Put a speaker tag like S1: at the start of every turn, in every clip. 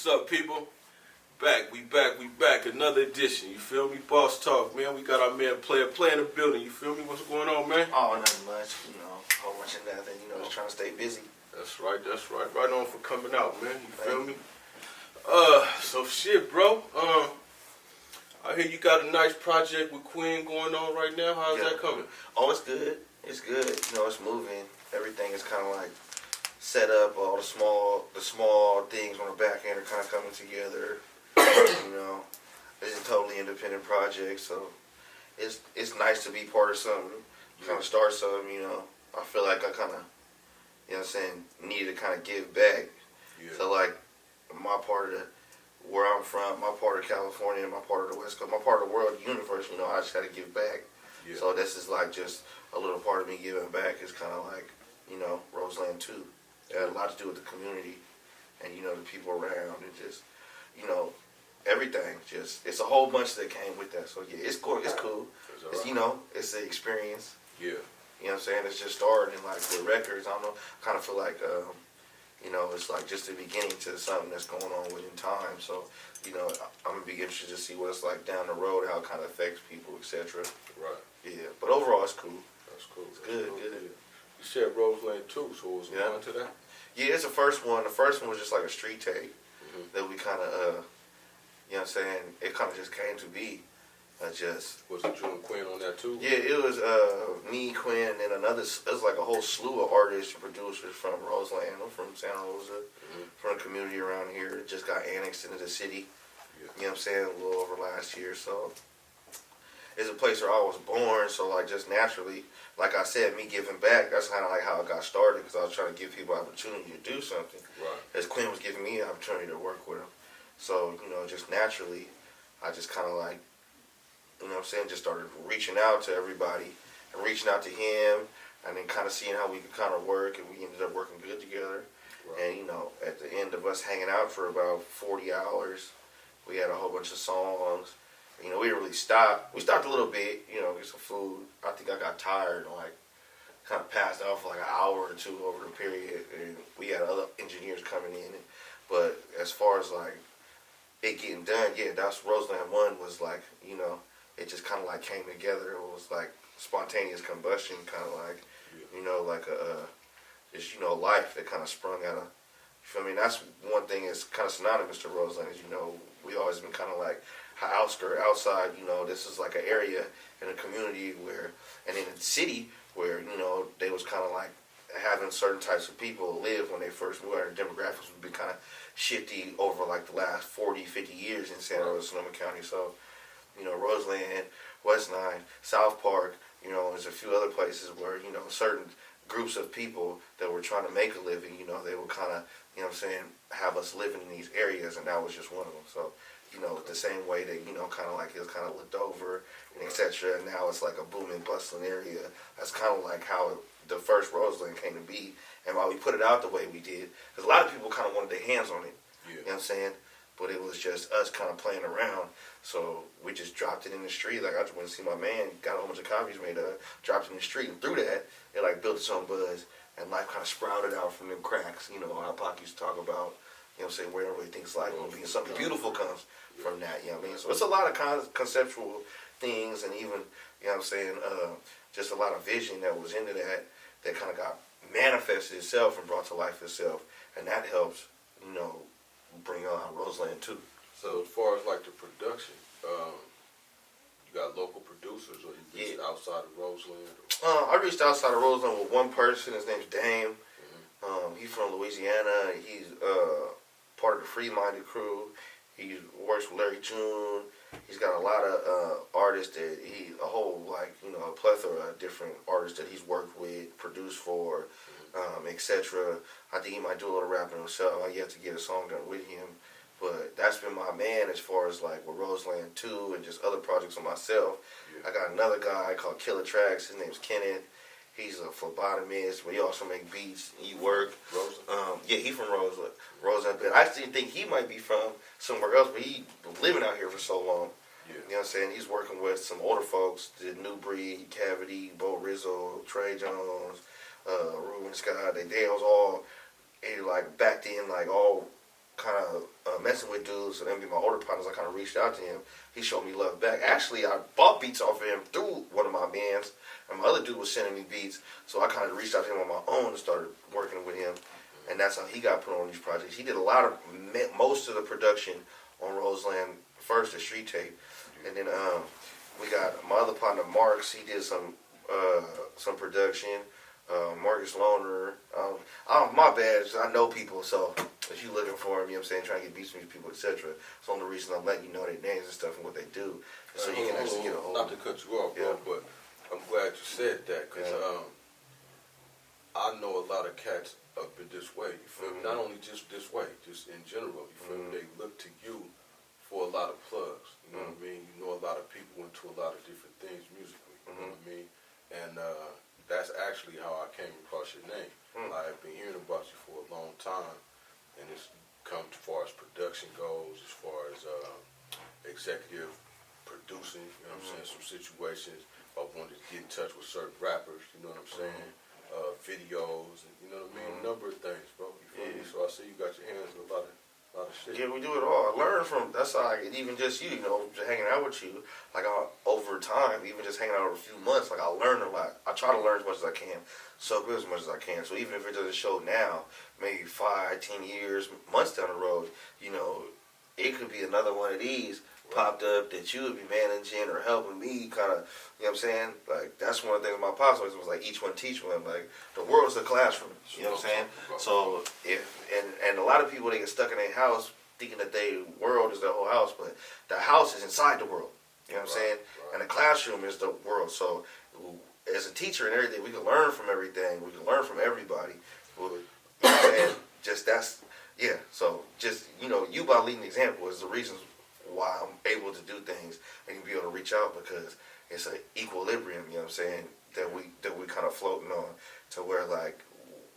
S1: up, people? We back. Another edition. You feel me? Boss Talk, man. We got our man Playa in the building. You feel me? What's going on, man?
S2: Oh, nothing much. A whole bunch of nothing. Just trying to stay busy.
S1: That's right. Right on for coming out, man. You feel me? So shit, bro. I hear you got a nice project with Queen going on right now. How's that coming?
S2: Oh, it's good. It's good. It's moving. Everything is kind of like set up. All the small things on the back end are kind of coming together. It's a totally independent project, so it's nice to be part of something. Kind of start something. I feel like I kind of, need to kind of give back.
S1: Yeah.
S2: So like my part of where I'm from, my part of California, my part of the West Coast, my part of the world, the universe, I just got to give back.
S1: Yeah.
S2: So this is like just a little part of me giving back. It's kind of like, Roseland too. It had a lot to do with the community and, the people around and just, everything. Just, it's a whole bunch that came with that. So yeah, it's cool. It's cool. It's, it's an experience.
S1: Yeah.
S2: You know what I'm saying? It's just starting like with records. I don't know. I kind of feel like, it's like just the beginning to something that's going on within time. So, I'm going to be interested to see what it's like down the road, how it kind of affects people, etc.
S1: Right.
S2: Yeah. But overall, it's cool.
S1: That's cool.
S2: It's good.
S1: Yeah. You said Roseland too, so was it on to that?
S2: Yeah, it's the first one. The first one was just like a street tape that we kind of, it kind of just came to be.
S1: Was it you and Quinn on that too?
S2: Yeah, it was me, Quinn, and another. It was like a whole slew of artists and producers from Roseland, from Santa Rosa, from the community around here. It just got annexed into the city. Yeah. A little over last year. So it's a place where I was born. So like just naturally, like I said, me giving back. That's kind of like how it got started because I was trying to give people opportunity to do something.
S1: Right.
S2: As Quinn was giving me an opportunity to work with him. So just naturally, I just kind of like. Just started reaching out to everybody and reaching out to him and then kind of seeing how we could kind of work, and we ended up working good together. Right. And, at the end of us hanging out for about 40 hours, we had a whole bunch of songs. We didn't really stop. We stopped a little bit, get some food. I think I got tired and, kind of passed out for, an hour or two over the period. And we had other engineers coming in. But as far as, it getting done, yeah, that's Roseland 1 was, it just kind of came together. It was spontaneous combustion, kind of life that kind of sprung out of. You feel me? And that's one thing that's kind of synonymous to Roseland. Is we always been kind of outside. This is an area in a community where, and in a city where they was kind of having certain types of people live when they first moved. Our demographics would be kind of shifty over the last 40, 50 years in Santa Rosa, Sonoma County. So. Roseland, West 9, South Park, there's a few other places where, certain groups of people that were trying to make a living, they would kind of, have us living in these areas, and that was just one of them. So, the same way that, it was kind of looked over and et cetera, and now it's a booming, bustling area. That's kind of how the first Roseland came to be, and why we put it out the way we did. Because a lot of people kind of wanted their hands on it, You know what I'm saying? But it was just us kind of playing around. So we just dropped it in the street. I just went to see my man, got a whole bunch of copies made up, dropped it in the street. And through that, it built its own buzz. And life kind of sprouted out from them cracks. How Pac used to talk about, where everybody thinks life will be. And something beautiful comes from that, So it's a lot of conceptual things and even, just a lot of vision that was into that kind of got manifested itself and brought to life itself. And that helps, bring on Roseland too.
S1: So as far as the production, you got local producers, or you reached outside of Roseland?
S2: I reached outside of Roseland with one person. His name's Dame. He's from Louisiana. He's part of the Free Minded crew. He works with Larry June. He's got a lot of artists that a whole a plethora of different artists that he's worked with, produced for, etc. I think he might do a little rapping himself. I yet to get a song done with him, but that's been my man as far as with Roseland 2 and just other projects of myself. Yeah. I got another guy called Killer Tracks. His name's Kenneth. He's a phlebotomist, but he also make beats. He work.
S1: Roseland?
S2: Yeah, he's from Roseland. But I actually think he might be from somewhere else, but he living out here for so long.
S1: Yeah.
S2: You know what I'm saying? He's working with some older folks, the New Breed, Cavity, Bo Rizzo, Trey Jones, Ruben Scott. They was all back then, all kind of messing with dudes, and then be my older partners, I kind of reached out to him. He showed me love back. Actually, I bought beats off of him through one of my bands, and my other dude was sending me beats, so I kind of reached out to him on my own and started working with him, and that's how he got put on these projects. He did most of the production on Roseland first, the street tape, and then we got my other partner Marks. He did some production. Marcus Loner. My bad. I know people, so if you looking for them, you know what I'm saying, trying to get beats from these people, etc. It's the only reason I'm letting you know their names and stuff and what they do, so you can actually get a hold.
S1: Not to cut you off, bro, but I'm glad you said that because I know a lot of cats up in this way. You feel me? Not only just this way, just in general. You feel me? They look to you for a lot of plugs. You know what I mean? You know a lot of people into a lot of different things musically. You know what I mean? And that's actually how I came across your name. I have been hearing about you for a long time, and it's come as far as production goes, as far as executive producing, you know what I'm saying, some situations. I wanted to get in touch with certain rappers, you know what I'm saying, videos, and you know what I mean, a number of things, bro. You feel me? So I see you got your hands in a lot of shit.
S2: Yeah, we do it all. I learn from, that's how even just you know, just hanging out with you, like over time, even just hanging out over a few months, like I learn a lot. I try to learn as much as I can, soak as much as I can. So even if it doesn't show now, maybe 5, 10 years, months down the road, you know, it could be another one of these popped up that you would be managing or helping me kind of, you know what I'm saying? Like, that's one of the things my pops always was like, each one teach one. Like, the world's a classroom, you know what I'm saying? So, and a lot of people, they get stuck in their house thinking that their world is their whole house, but the house is inside the world, you know what I'm saying? And the classroom is the world. So, as a teacher and everything, we can learn from everything. We can learn from everybody. You know what I'm saying? Just that's, so just, you know, you by leading the example is the reasons why I'm able to do things and be able to reach out, because it's an equilibrium, you know what I'm saying, that we kind of floating on to where like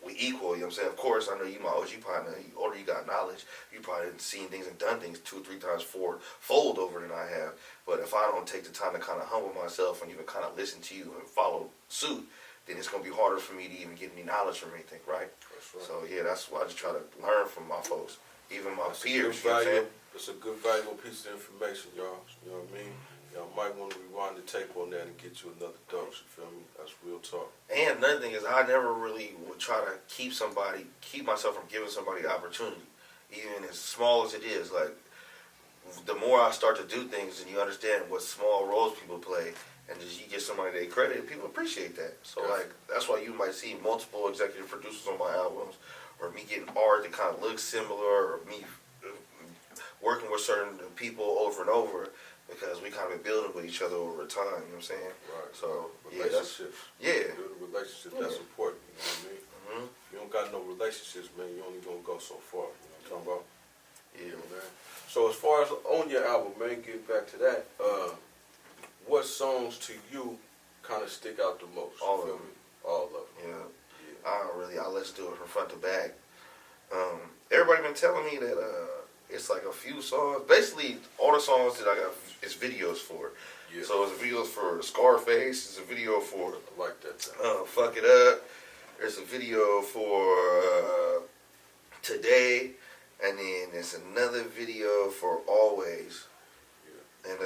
S2: we equal, you know what I'm saying. Of course, I know you my OG partner, the older you got knowledge, you probably seen things and done things 2 or 3 times fold over than I have. But if I don't take the time to kind of humble myself and even kind of listen to you and follow suit, then it's going to be harder for me to even get any knowledge from anything, right? That's right. So that's why I just try to learn from my folks, even my peers, you know what I'm saying.
S1: It's a good, valuable piece of information, y'all. You know what I mean? Y'all might want to rewind the tape on that and get you another dose, you feel me? That's real talk.
S2: And another thing is, I never really would try to keep myself from giving somebody the opportunity, even as small as it is. Like, the more I start to do things and you understand what small roles people play, and just you get somebody they credit, people appreciate that. So, like, that's why you might see multiple executive producers on my albums, or me getting art that kind of looks similar, or me working with certain people over and over, because we kind of been building with each other over time, you know what I'm saying?
S1: Right.
S2: So,
S1: relationships. Building relationships, that's important, you know what I mean? If you don't got no relationships, man, you only gonna go so far, you know what I'm talking about? Yeah, man. So as far as on your album, man, get back to that, what songs to you kind of stick out the most?
S2: All of them.
S1: All of them.
S2: Yeah. I let's do it from front to back. Everybody been telling me that it's like a few songs. Basically, all the songs that I got is videos for. Yeah. So it's videos for Scarface. It's a video for
S1: I like that.
S2: Fuck It Up. There's a video for Today, and then there's another video for Always. Yeah. And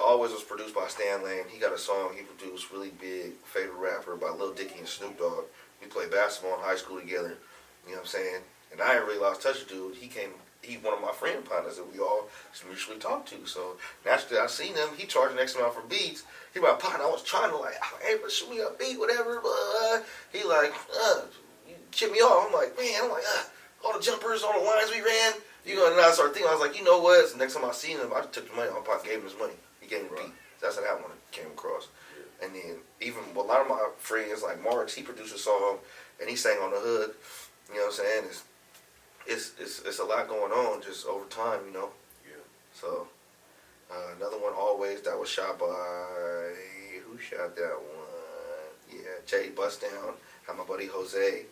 S2: Always was produced by Stan Lane. He got a song he produced, really big, favorite rapper by Lil Dicky and Snoop Dogg. We played basketball in high school together. You know what I'm saying? And I ain't really lost touch with dude. He's one of my friend partners that we all mutually talk to. So naturally, I seen him. He charged an extra amount for beats. He my partner. I was trying to like, hey, but shoot me a beat, whatever. But he like, you chip me off. I'm like, all the jumpers, all the lines we ran. And I started thinking, I was like, you know what? The next time I seen him, I just took the money. My partner gave him his money. He gave me the beat. That's how that one came across. Yeah. And then even a lot of my friends, like Marks, he produced a song and he sang on the hook. You know what I'm saying? It's a lot going on just over time, you know. Yeah. So another one, Always, that was shot by who shot that one? Yeah, Jay Bust Down. Had my buddy Jose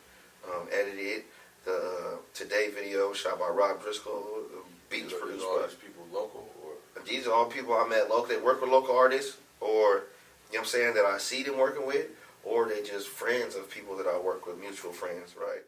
S2: edited. The Today video shot by Rob Driscoll. The beat was produced by
S1: all these people local, or
S2: these are all people I met local. They work with local artists, or you know what I'm saying, that I see them working with, or they just friends of people that I work with, mutual friends, right?